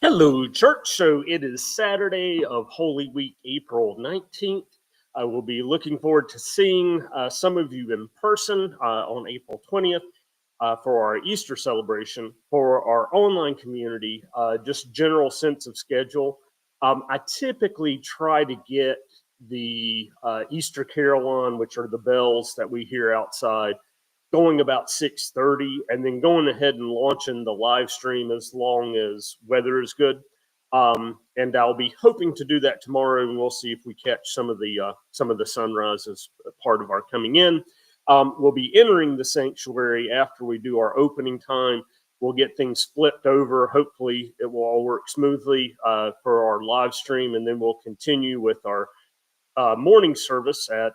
Hello, church. So it is Saturday of Holy Week, April 19th. I will be looking forward to seeing some of you in person on April 20th for our Easter celebration. For our online community, just general sense of schedule. I typically try to get the Easter Carol on, which are the bells that we hear outside, going about 6:30, and then going ahead and launching the live stream as long as weather is good. And I'll be hoping to do that tomorrow, and we'll see if we catch some of the sunrise as part of our coming in. We'll be entering the sanctuary after we do our opening time. We'll get things flipped over. Hopefully, it will all work smoothly for our live stream, and then we'll continue with our morning service at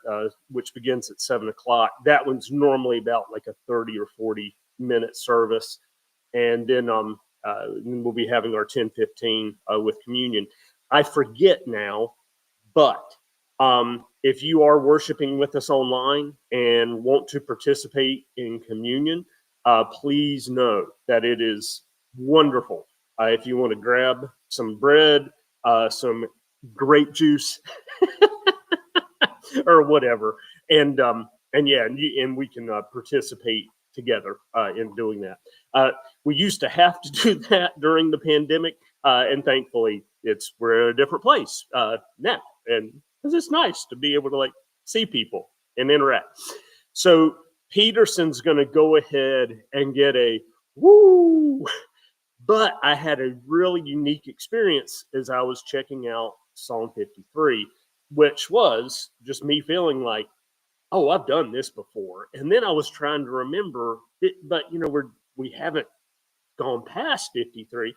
which begins at 7 o'clock. That one's normally about like a 30 or 40 minute service, and then we'll be having our 10:15 with communion. I forget now, but if you are worshiping with us online and want to participate in communion, please know that it is wonderful. If you want to grab some bread, some grape juice, or whatever, and yeah, and we can participate together in doing that. We used to have to do that during the pandemic, and thankfully we're in a different place now, and because it's nice to be able to see people and interact. So Peterson's going to go ahead and get a woo. But I had a really unique experience as I was checking out Psalm 53, which was just me feeling like, oh, I've done this before. And then I was trying to remember it, but we haven't gone past 53.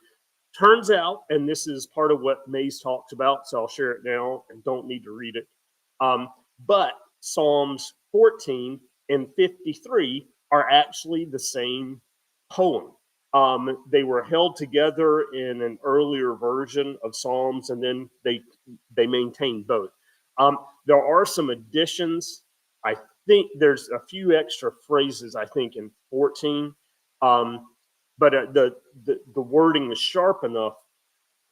Turns out, and this is part of what Maze talks about, so I'll share it now and don't need to read it. But Psalms 14 and 53 are actually the same poem. They were held together in an earlier version of Psalms, and then they maintained both. There are some additions. I think there's a few extra phrases, I think, in 14. But the wording is sharp enough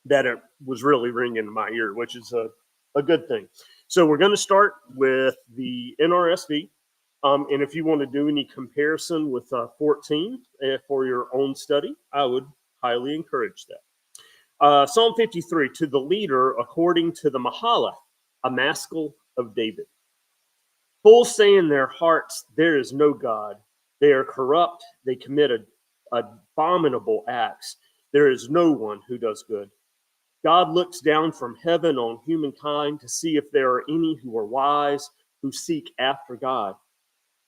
that it was really ringing in my ear, which is a good thing. So we're going to start with the NRSV. And if you want to do any comparison with 14 for your own study, I would highly encourage that. Psalm 53, to the leader according to the Mahalath, a maskil of David. Full say in their hearts, there is no God. They are corrupt. They commit abominable acts. There is no one who does good. God looks down from heaven on humankind to see if there are any who are wise, who seek after God.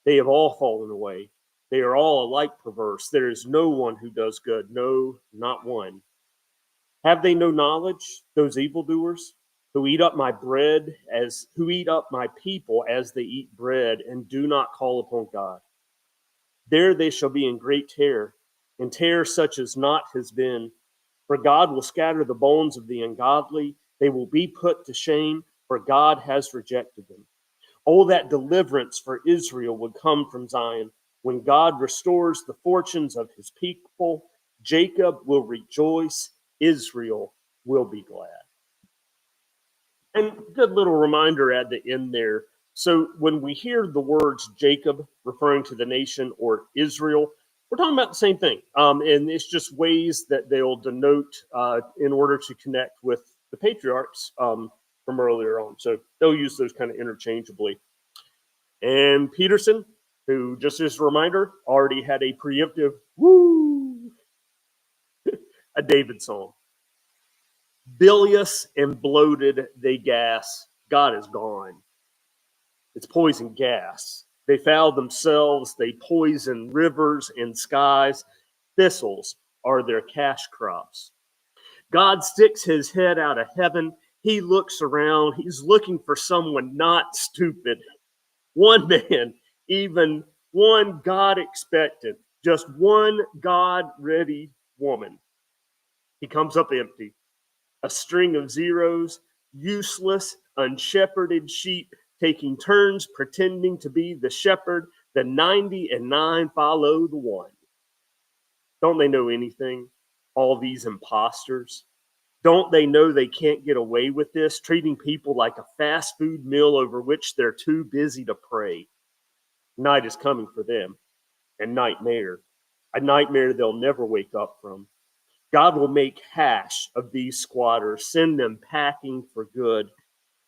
They have all fallen away. They are all alike perverse. There is no one who does good, no, not one. Have they no knowledge, those evildoers, who eat up my people as they eat bread, and do not call upon God? There they shall be in great terror, in terror such as not has been. For God will scatter the bones of the ungodly. They will be put to shame, for God has rejected them. Oh, that deliverance for Israel would come from Zion. When God restores the fortunes of his people, Jacob will rejoice, Israel will be glad. And good little reminder at the end there. So when we hear the words Jacob referring to the nation or Israel, we're talking about the same thing. And it's just ways that they'll denote in order to connect with the patriarchs from earlier on. So they'll use those kind of interchangeably. And Peterson, who, just as a reminder, already had a preemptive woo, a David song. Bilious and bloated they gas. God is gone. It's poison gas. They foul themselves. They poison rivers and skies. Thistles are their cash crops. God sticks his head out of heaven. He looks around. He's looking for someone not stupid. One man, even one God expectant, just one God ready woman. He comes up empty. A string of zeros, useless, unshepherded sheep taking turns pretending to be the shepherd. The 99 follow the one. Don't they know anything? All these imposters. Don't they know they can't get away with this, treating people like a fast food meal over which they're too busy to pray? Night is coming for them, and a nightmare they'll never wake up from. God will make hash of these squatters, send them packing for good.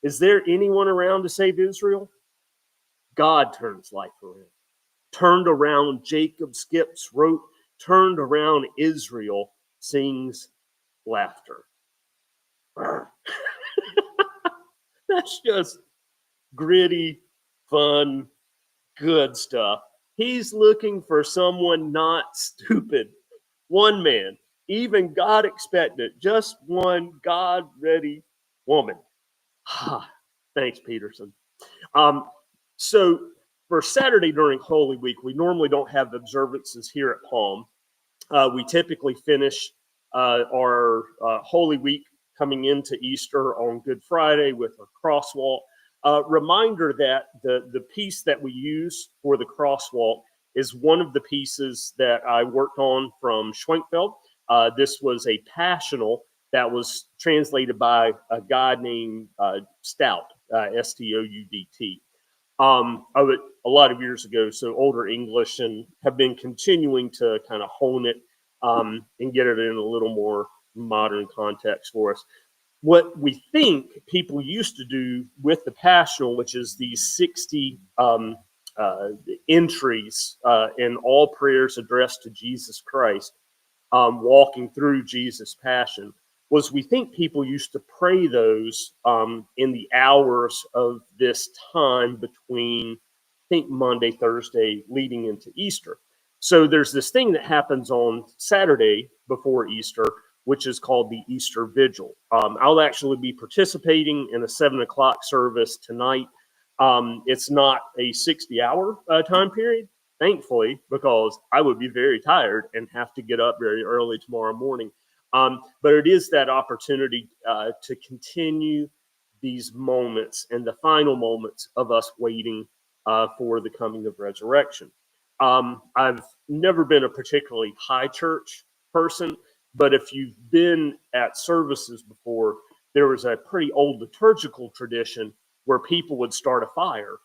Is there anyone around to save Israel? God turns life around. Turned around, Jacob skips rope. Turned around, Israel sings laughter. That's just gritty, fun, good stuff. He's looking for someone not stupid. One man, even God expectant, just one God ready woman. Thanks, Peterson. Um, so for Saturday during Holy Week, we normally don't have observances here at home. We typically finish our Holy Week coming into Easter on Good Friday with a crosswalk. Reminder that the piece that we use for the crosswalk is one of the pieces that I worked on from Schwenkfeld. This was a passional that was translated by a guy named Stout, Stoudt. Of it a lot of years ago, so older English, and have been continuing to kind of hone it and get it in a little more modern context for us. What we think people used to do with the Passional, which is these 60 entries in all prayers addressed to Jesus Christ, walking through Jesus' passion, was we think people used to pray those in the hours of this time between, I think, Monday, Thursday, leading into Easter. So there's this thing that happens on Saturday before Easter, which is called the Easter Vigil. I'll actually be participating in a 7 o'clock service tonight. It's not a 60-hour time period, thankfully, because I would be very tired and have to get up very early tomorrow morning. But it is that opportunity to continue these moments and the final moments of us waiting for the coming of resurrection. I've never been a particularly high church person, but if you've been at services before, there was a pretty old liturgical tradition where people would start a fire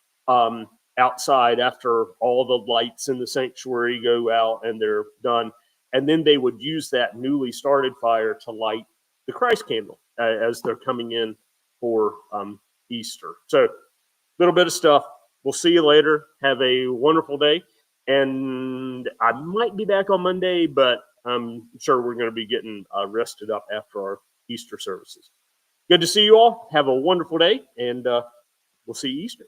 outside after all the lights in the sanctuary go out and they're done. And then they would use that newly started fire to light the Christ candle as they're coming in for Easter. So a little bit of stuff. We'll see you later. Have a wonderful day. And I might be back on Monday, but I'm sure we're going to be getting rested up after our Easter services. Good to see you all. Have a wonderful day, and we'll see you Easter.